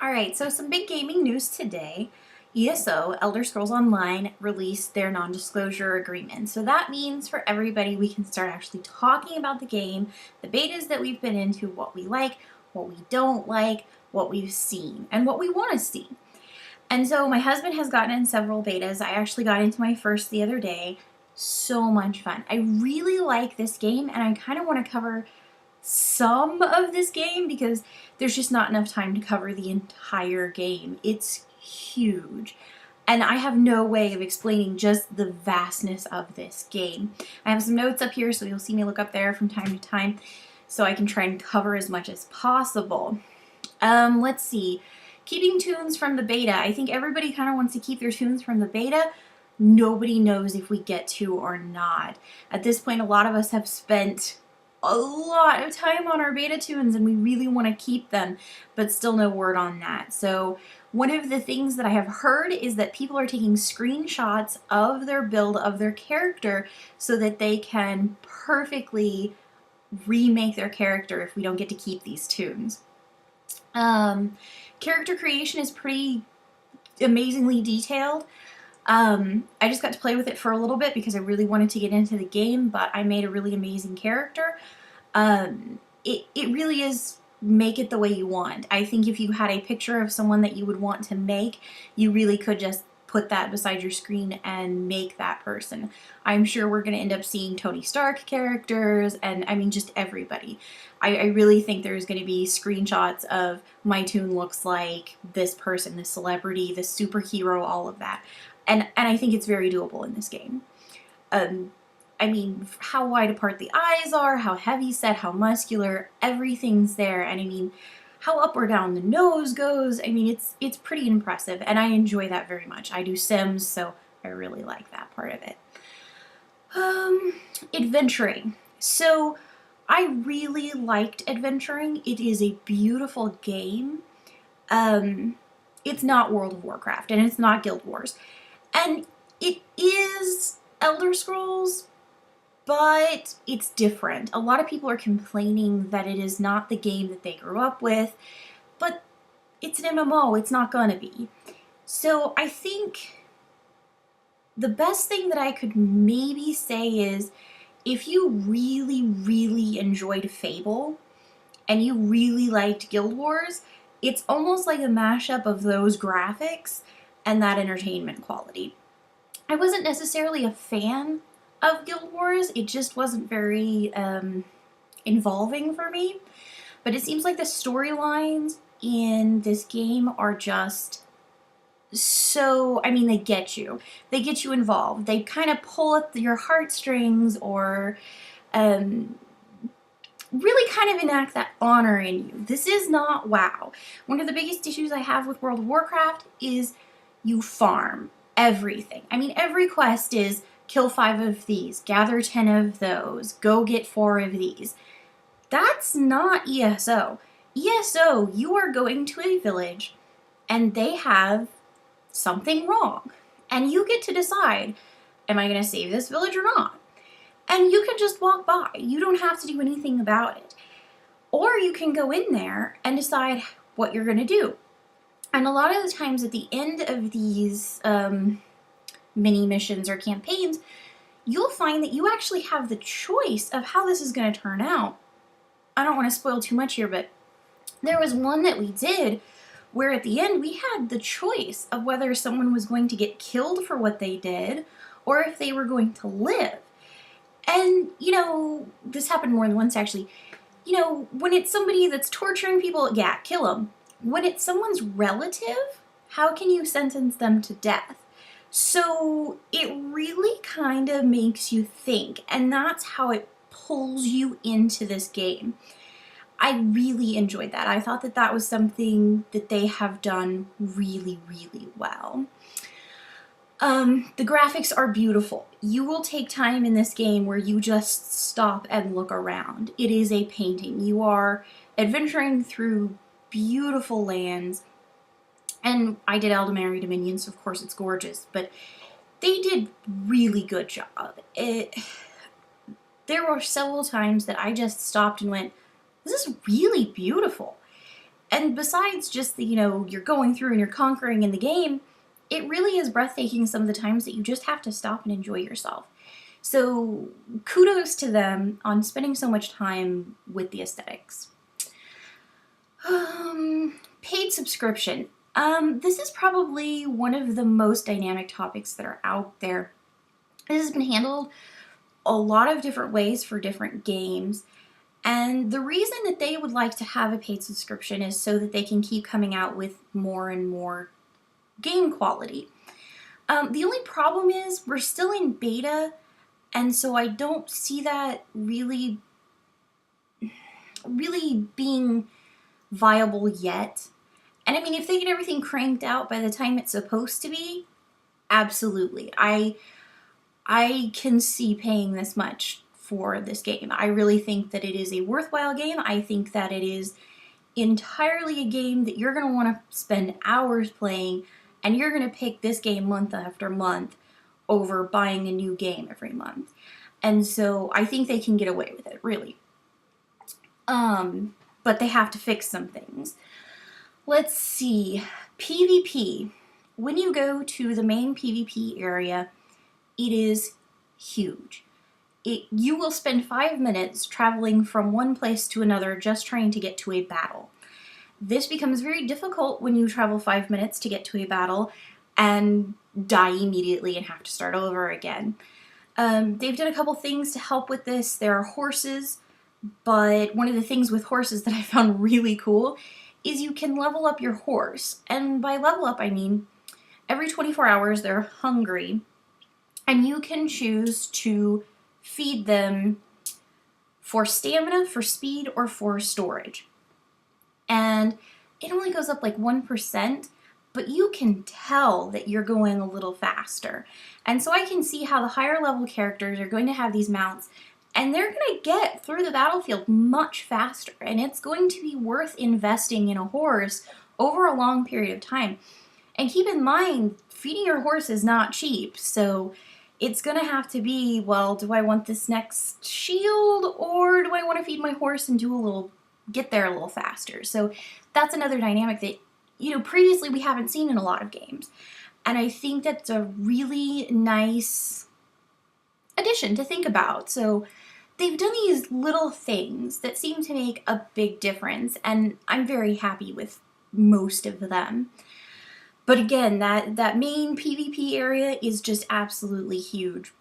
Alright, so some big gaming news today. ESO, Elder Scrolls Online, released their non-disclosure agreement. So that means for everybody we can start actually talking about the game, the betas that we've been into, what we like, what we don't like, what we've seen, and what we want to see. And so my husband has gotten in several betas. I actually got into my first the other day. So much fun. I really like this game and I kind of want to cover some of this game because there's just not enough time to cover the entire game. It's huge. And I have no way of explaining just the vastness of this game. I have some notes up here, so you'll see me look up there from time to time so I can try and cover as much as possible. Let's see. Keeping tunes from the beta. I think everybody kind of wants to keep their tunes from the beta. Nobody knows if we get to or not. At this point, a lot of us have spent a lot of time on our beta tunes and we really want to keep them, but still no word on that. So one of the things that I have heard is that people are taking screenshots of their build of their character so that they can perfectly remake their character if we don't get to keep these tunes. Character creation is pretty amazingly detailed. I just got to play with it for a little bit because I really wanted to get into the game, but I made a really amazing character. It really is make it the way you want. I think if you had a picture of someone that you would want to make, you really could just put that beside your screen and make that person. I'm sure we're going to end up seeing Tony Stark characters and I mean just everybody. I really think there's going to be screenshots of my toon looks like this person, this celebrity, this superhero, all of that. And I think it's very doable in this game. I mean, how wide apart the eyes are, how heavy set, how muscular, everything's there. And I mean, how up or down the nose goes. I mean, it's pretty impressive, and I enjoy that very much. I do Sims, so I really like that part of it. Adventuring. So I really liked adventuring. It is a beautiful game. It's not World of Warcraft, and it's not Guild Wars. And it is Elder Scrolls, but it's different. A lot of people are complaining that it is not the game that they grew up with, but it's an MMO, it's not gonna be. So I think the best thing that I could maybe say is if you really, really enjoyed Fable and you really liked Guild Wars, it's almost like a mashup of those graphics and that entertainment quality. I wasn't necessarily a fan of Guild Wars, it just wasn't very involving for me, but it seems like the storylines in this game are just so, I mean, they get you involved, they kind of pull at your heartstrings or really kind of enact that honor in you. This is not WoW. One of the biggest issues I have with World of Warcraft is you farm everything. I mean, every quest is kill 5 of these, gather 10 of those, go get 4 of these. That's not ESO. ESO, you are going to a village and they have something wrong. And you get to decide, am I going to save this village or not? And you can just walk by. You don't have to do anything about it. Or you can go in there and decide what you're going to do. And a lot of the times at the end of these mini missions or campaigns, you'll find that you actually have the choice of how this is going to turn out. I don't want to spoil too much here, but there was one that we did where at the end we had the choice of whether someone was going to get killed for what they did or if they were going to live. And, you know, this happened more than once actually. You know, when it's somebody that's torturing people, yeah, kill them. When it's someone's relative, how can you sentence them to death? So it really kind of makes you think, and that's how it pulls you into this game. I really enjoyed that. I thought that that was something that they have done really, really well. The graphics are beautiful. You will take time in this game where you just stop and look around. It is a painting. You are adventuring through beautiful lands. And I did Aldemary Dominion, so of course it's gorgeous, but they did really good job. There were several times that I just stopped and went, this is really beautiful. And besides just the, you're going through and you're conquering in the game, it really is breathtaking some of the times that you just have to stop and enjoy yourself. So kudos to them on spending so much time with the aesthetics. Paid subscription. This is probably one of the most dynamic topics that are out there. This has been handled a lot of different ways for different games. And the reason that they would like to have a paid subscription is so that they can keep coming out with more and more game quality. The only problem is we're still in beta, and so I don't see that really being viable yet. And I mean, if they get everything cranked out by the time it's supposed to be, absolutely. I can see paying this much for this game. I really think that it is a worthwhile game. I think that it is entirely a game that you're going to want to spend hours playing, and you're going to pick this game month after month over buying a new game every month. And so I think they can get away with it, really. But they have to fix some things. Let's see. PvP. When you go to the main PvP area, it is huge. You will spend 5 minutes traveling from one place to another just trying to get to a battle. This becomes very difficult when you travel 5 minutes to get to a battle and die immediately and have to start over again. They've done a couple things to help with this. There are horses, but one of the things with horses that I found really cool is you can level up your horse. And by level up, I mean every 24 hours they're hungry, and you can choose to feed them for stamina, for speed, or for storage. And it only goes up like 1%, but you can tell that you're going a little faster. And so I can see how the higher level characters are going to have these mounts, and they're going to get through the battlefield much faster, and it's going to be worth investing in a horse over a long period of time. And keep in mind, feeding your horse is not cheap, so it's going to have to be, well, do I want this next shield, or do I want to feed my horse and get there a little faster? So that's another dynamic that, previously we haven't seen in a lot of games. And I think that's a really nice addition to think about. So they've done these little things that seem to make a big difference, and I'm very happy with most of them. But again, that main PvP area is just absolutely huge.